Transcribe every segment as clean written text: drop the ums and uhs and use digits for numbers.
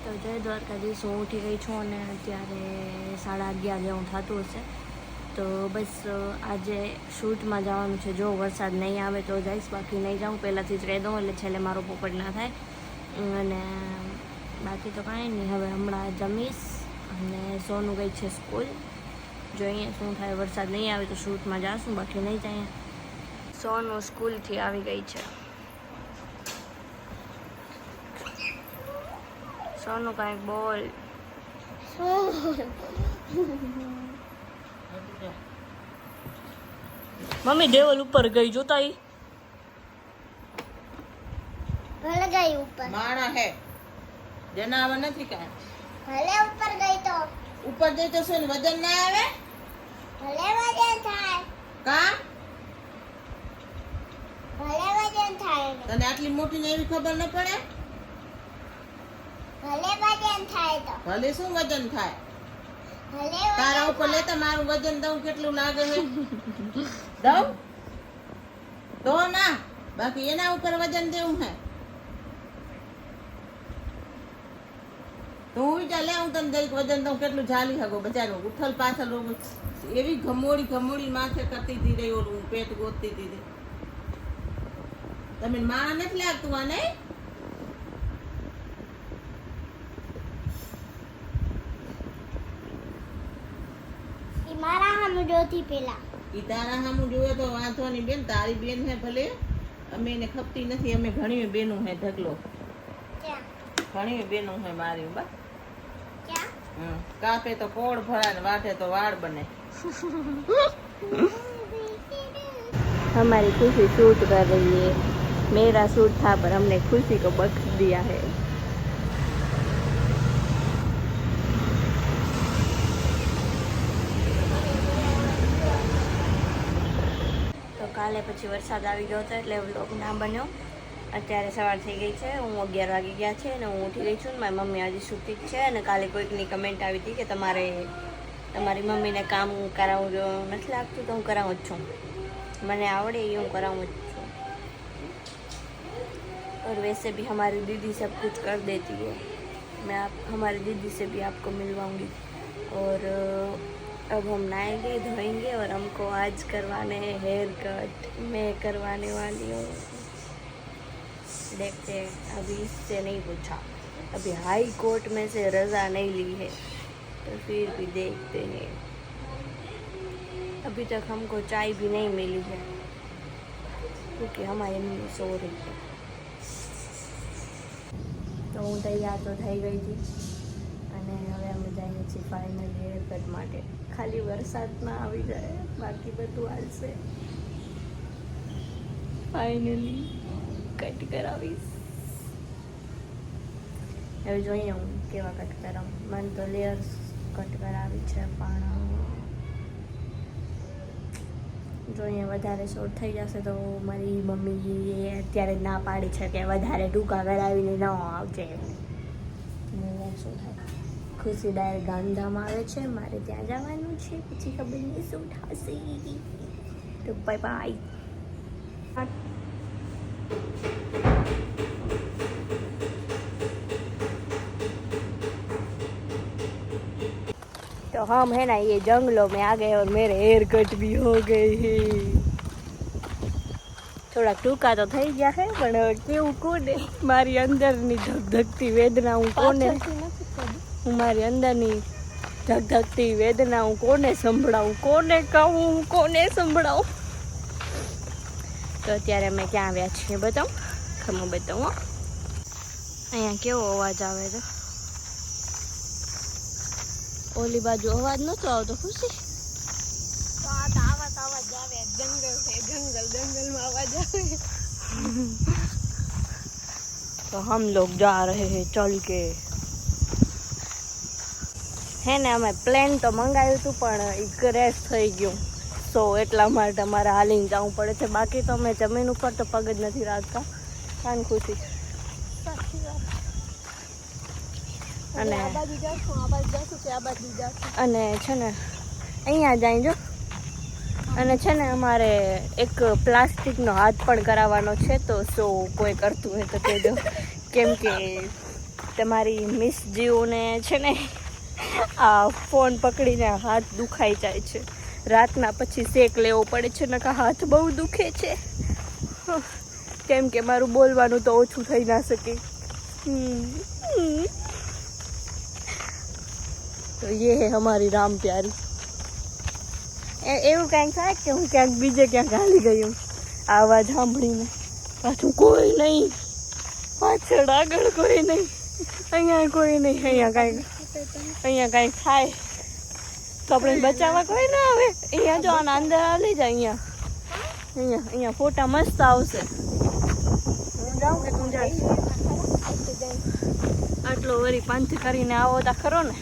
તો જય દ્વારકાધીશ, હું ઉઠી ગઈ છું અને અત્યારે 11:30 જેવું થતું હશે. તો બસ આજે શૂટમાં જવાનું છે. જો વરસાદ નહીં આવે તો જઈશ, બાકી નહીં જાઉં. પહેલાંથી જ કહી દઉં એટલે છેલ્લે મારો પોપટ ના થાય. અને બાકી તો કાંઈ નહીં. હવે હમણાં જમીશ અને સોનું ગઈ છે સ્કૂલ. જોઈએ શું થાય. વરસાદ નહીં આવે તો શૂટમાં જાશું, બાકી નહીં જાય. સોનું સ્કૂલથી આવી ગઈ છે. સોનું કાંઈક બોલ. મમ્મી દેવલ ઉપર ગઈ, જોતા ઈ ભલે ગઈ ઉપર. માણા હે જનાવર નથી કાંઈ. ભલે ઉપર ગઈ તો ઉપર જઈ તો શું વજન ના આવે? ભલે વજન થાય. કા ભલે વજન થાય. તને આટલી મોટી ને એવી ખબર ન પડે? ભલે વજન થાય તો ભલે શું વજન થાય? ભલે તારા ઉપર લેતા મારું વજન દઉં કેટલું લાગે છે? દઉં તો ના, બાકી એના ઉપર વજન દેવું હે. તું વિચાર લે, હું તને દઈ વજન દઉં કેટલું ઝાલી શકો. બચારું ઉથલ પાછળ એવી ઘમોડી માથે કરતી હતી રહી, ઓલું પેટ ગોતતી હતી. તમે માણા નથી લાગતું આ નહીં? ઈ મારા હામે જોતી પેલા. ઈ તારા હામું જોવે તો વાંધો નહીં બેન, તારી બેન હે ભલે. અમે એને ખપતી નથી, અમે ઘણી બેનું હે ઢગલો. ક્યાં ઘણી બેનું હે મારી બા. ક્યાં કાપે તો કોળ ભરાય ને વાટે તો વાળ બને. हमारी खुशी शूट कर रही है. मेरा शूट था पर हमने खुशी को बख्श दिया है. તો કાલે પછી વરસાદ આવી ગયો હતો એટલે વ્લોગ ના બન્યો. અત્યારે સવાર થઈ ગઈ છે, હું 11 વાગી ગયા છે અને હું ઉઠી ગઈ છું. મારી મમ્મી આજે સૂતી જ છે અને કાલે કોઈકની કમેન્ટ આવી હતી કે તમારી મમ્મીને કામ કરાવવું નથી લાગતું, તો હું કરાવું જ છું. મને આવડે ये હું કરાऊँ છું. और वैसे भी हमारी दीदी सब कुछ कर देती है. मैं हमारी दीदी से भी आपको मिलवाऊंगी. और अब हम नहाएंगे धोएंगे और हमको आज करवाने हैं हेयर कट. मैं करवाने वाली हूँ. देखते हैं, अभी इससे नहीं पूछा. अभी हाई कोर्ट में से रज़ा नहीं ली है तो फिर भी देखते हैं. अभी तक हमको चाय भी नहीं मिली है क्योंकि हमारी मम्मी सो रही है. તો હું તૈયાર તો થઈ ગઈ હતી અને હવે અમે જઈએ છીએ ફાઇનલ હેર કટ માટે. ખાલી વરસાદ ના આવી જાય, બાકી બધું હાલશે. ફાઇનલી કટ કરાવીશ. હવે જોઈએ હું કેવા કટ કરાવું. મને તો લેયર્સ કટ કરાવી છે પણ જોઈએ વધારે શોર્ટ થઈ જશે તો મારી મમ્મી અત્યારે ના પાડી છે કે વધારે ટૂંકા કરાવીને ન આવજે. શું થાય. ખુશી ડાયરેક્ટ ગાંધામાં આવે છે, મારે ત્યાં જવાનું છે, પછી ખબર નહીં શું થશે. તો બાય બાય. तो हम है ना ये जंगलों में आ गए और मेरे हेयर कट भी हो गए हैं. થોડા ટૂંકા તો થઈ ગયા છે પણ હવે કેવું કોને મારી અંદરની ધગધગતી વેદના હું મારી અંદરની ધગધગતી વેદના હું કોને સંભળાવું, કોને કહું, કોને સંભળાવું. તો અત્યારે અમે ક્યાં આવ્યા છીએ બતાવું, ખમો બતાવું. અહીંયા કેવો અવાજ આવે છે. ઓલી બાજુ અવાજ નતો આવતો. ખુશી આવાજ આવે. જંગલ છે, જંગલમાં અવાજ આવે. तो हम लोग जा रहे हैं चल के. હે ને અમે પ્લેન તો મંગાવ્યું હતું પણ એ ક્રેશ થઈ ગયું, સો એટલા માટે અમારે હાલીને જવું પડે છે. બાકી તો અમે જમીન ઉપર તો પગ જ નથી રાખતા. કાન ખુશી. અને અને છે ને અહીંયા જાય જો. અને છે ને અમારે એક પ્લાસ્ટિકનો હાથ પણ કરાવવાનો છે, તો કોઈ કરતું હોય તો કહેજો. કેમ કે તમારી મિસ જીઓને છે ને આ ફોન પકડીને હાથ દુખાઈ જાય છે. રાતના પછી શેક લેવો પડે છે નકા હાથ બહુ દુખે છે. કેમ કે મારું બોલવાનું તો ઓછું થઈ ના શકે. તો ये है हमारी राम प्यारी. એવું કાંઈક થાય કે હું ક્યાંક બીજે ક્યાંક હાલી ગઈ હું આ અવાજ સાંભળીને. પાછું કોઈ નહીં, પાછળ આગળ કોઈ નહીં, અહીંયા કોઈ નહીં. અહીંયા કાંઈક થાય તો આપણે બચાવવા કોઈ ના આવે. અહીંયા જો આના અંદર હાલી જાય. અહીંયા ફોટા મસ્ત આવશે. હું જાઉં કે તું જાય? આટલો વરી પંથ કરીને આવો તા ખરો ને.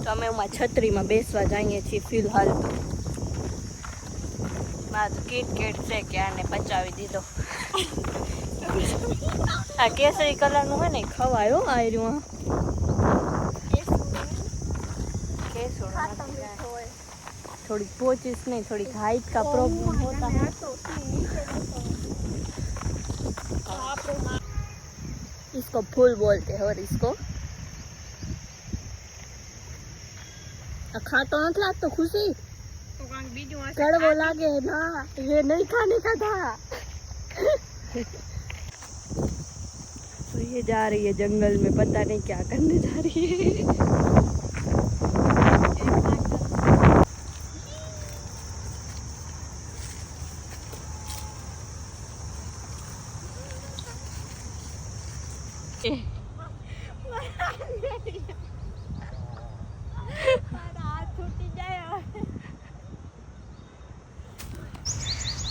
તો અમે એમાં છત્રીમાં બેસવા જઈએ છીએ ફિલહાલ. તો મારે તો કીટ છે કે આને પચાવી દીધો. આ કેસરી કલરનું હોય ને ખવાયો આ રહ્યું. થોડી પોચીસ नहीं, थोड़ी हाइट का प्रॉब्लम होता है. इसको फूल बोलते हैं और इसको खाटो નથી લાગતો. ખુશી कड़वो लागे ना, ये नहीं खाने का था. तो ये जा रही है जंगल में, पता नहीं क्या करने जा रही है.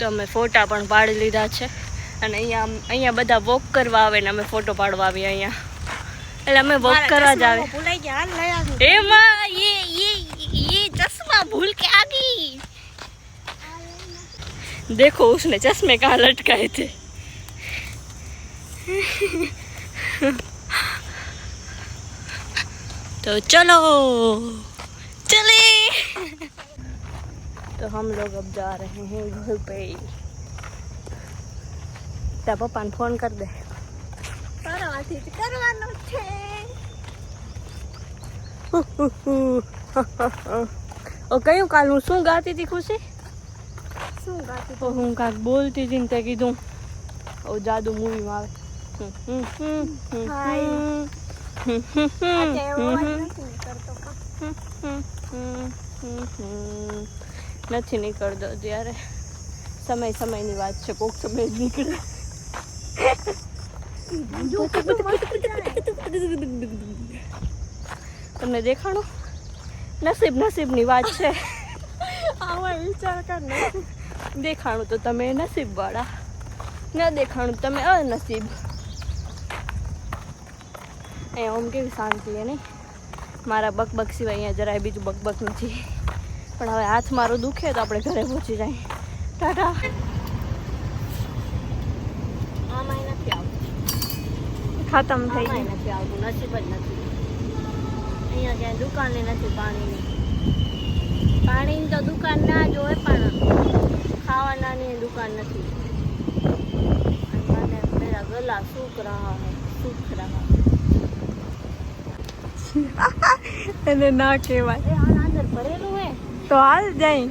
તો અમે ફોટા પણ પાડી લીધા છે અને અહીંયા બધા વોક કરવા આવે ને અમે ફોટો પાડવા આવીએ અહીંયા. એટલે અમે વોક કરવા જ આવે. ભૂલાઈ ગયા, હાલ લઈ આવી. એમાં ये चश्मा भूल के आ गई. देखो उसने चश्मे कहाँ लटकाए थे. तो चलो चले. तो हम लोग अब जा रहे हैं घर पे. त्या पप्पा ने फोन कर दे. કરવાનું છે. ઓ કયું કાલનું શું ગાતી હતી ખુશી? શું ગાતી? હું કાંક બોલતી હતી ને તે કીધું ઓ જાદુ મૂવીમાં આવે. નથી નીકળતો ત્યારે સમયની વાત છે. કોક સમય જ નીકળે. તમને દેખાણું? નસીબની વાત છે. આવા વિચાર કર. દેખાણું તો તમે નસીબ વાળા, ન દેખાણું તમે અનસીબ. અહીંયા આમ કેવી શાંતિ છે નહીં. મારા બકબક સિવાય અહીંયા જરાય બીજું બકબક નથી. પણ હવે હાથ મારો દુખે તો આપણે ઘરે પહોંચી જાય. ટાટા. આમાં નથી આવતું, ખતમ થઈ ગયું. નથી આવતું, નસીબ જ નથી. અહીંયા ક્યાંય દુકાને નથી પાણીની. પાણીની તો દુકાન ના જ હોય પણ ખાવાનાની દુકાન નથી. અને મેરા ગલા सूख रहा है. એને ના કહેવાય. આના અંદર ભરેલું હે તો હાલ જાય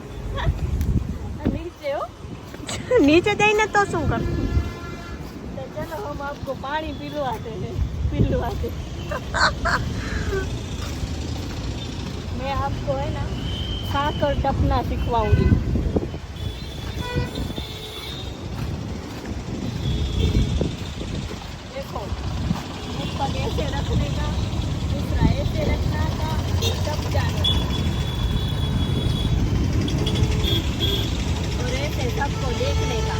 નીચે. હો નીચે જઈને તો શું કરશું? तो चलो हम आपको पानी पिलवाते हैं. मैं आपको है ना साकर टपना सिखवाऊंगी. देखो ऊपर ऐसे रखने का, दूसरा ऐसे रखना था, तब जाने और ऐसे सबको देखने का.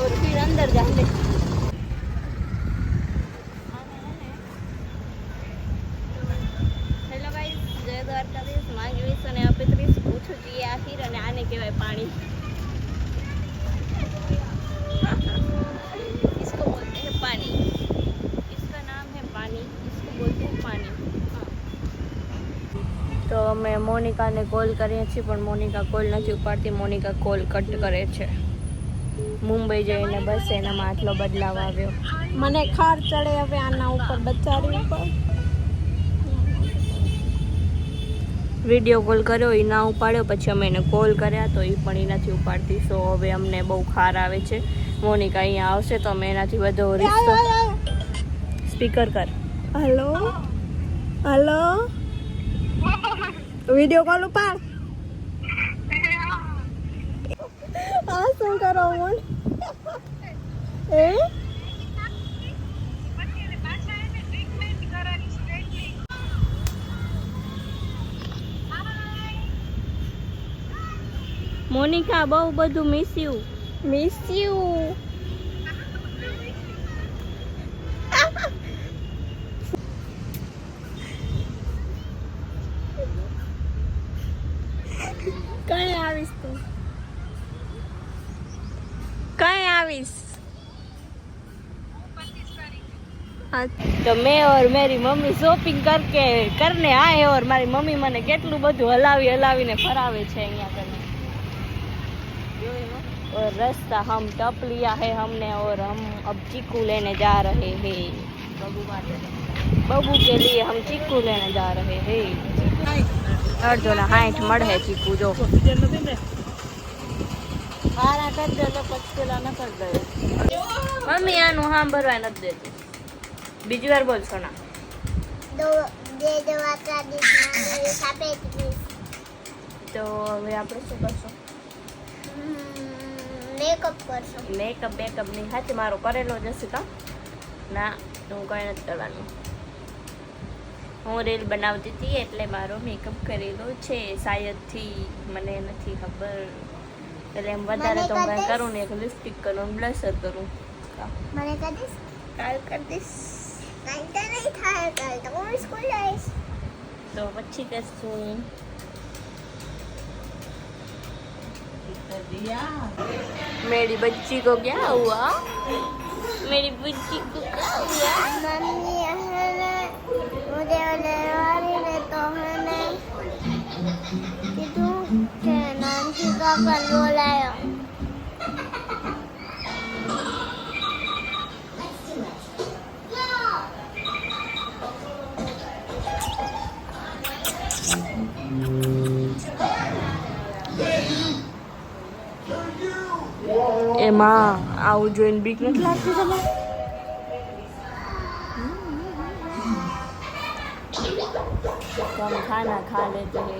और फिर अंदर जाने. હેલો ગાઈસ, જય દ્વારકાધીશ. મારી વિશે ને આપેત્રીસ પૂછું જોઈએ આખીર અને આને કહેવાય પાણી. इसको बोलते हैं पानी. इसका नाम है पानी. इसको बोलते हैं पानी. तो मैं મોનિકાને કોલ કરીએ છીએ પણ મોનિકા કોલ નથી ઉપાડતી. મોનિકા કોલ કટ કરે છે. મુંબઈ જઈને બસ એનામાં આટલો બદલાવ આવ્યો. મને ખાર ચડે હવે આના ઉપર, બચારી ઉપર. વિડીયો કોલ કર્યો એ ના ઉપાડ્યો, પછી અમે એને કોલ કર્યા તો એ પણ એ નથી ઉપાડતી. સો હવે અમને બહુ ખાર આવે છે. મોનિકા અહીંયા આવશે તો અમે એનાથી વધુ રિશ્તો. સ્પીકર કર. હલો હલો, વિડીયો કોલ ઉપાડ. આ શું કરો મન? એ મોનિકા બહુ બધું મિસ યુ. કઈ આવીશ તું? कहीं आविस तो मैं और मेरी मम्मी शॉपिंग करने आए और मारी मम्मी मने કેટલું બધું હલાવીને ફરાવે છે અહીંયા કને. और रास्ता हम टप लिया है हमने और हम अब चीकू लेने जा रहे हैं. बबू के लिए हम चीकू लेने जा रहे हैं. अर्धो ना 60 મળે ચીકુ જો. હારા કરી દે તો પછી પેલા ન કરી દે. મમ્મી આનું હા ભરવા નથી દેતી. બીજી વાર બોલ સોના. दो का दिखना सफेद मिस તો હવે આપણે શું કરશું? मेकअप करशो. મેકઅપ બેકઅપ ની હાથે મારો કરેલો જ હશે કા? ના હું કઈ નથી કરવાનું. હું રીલ બનાવતી હતી એટલે મારો મેકઅપ કરેલો છે શાયદથી, મને નથી ખબર. એટલે એમ વધારે તો હું કઈ કરું ને, એક લિપસ્ટિક કરું, બ્લશર કરું. मैंने कर दिस. કાલ કર દઈશ नहीं था कल तो मैं स्कूल जाइस. તો પછી કરશું. मेरी बच्ची को क्या हुआ? मेरी बच्ची को क्या हुआ? मम्मी है मुझे वाली ने तो है कितू के नाम की का कर बोलायो. એમાં આવું જોઈને બીક નથી લાગતી તમે? तो हम खाना खा लेते हैं.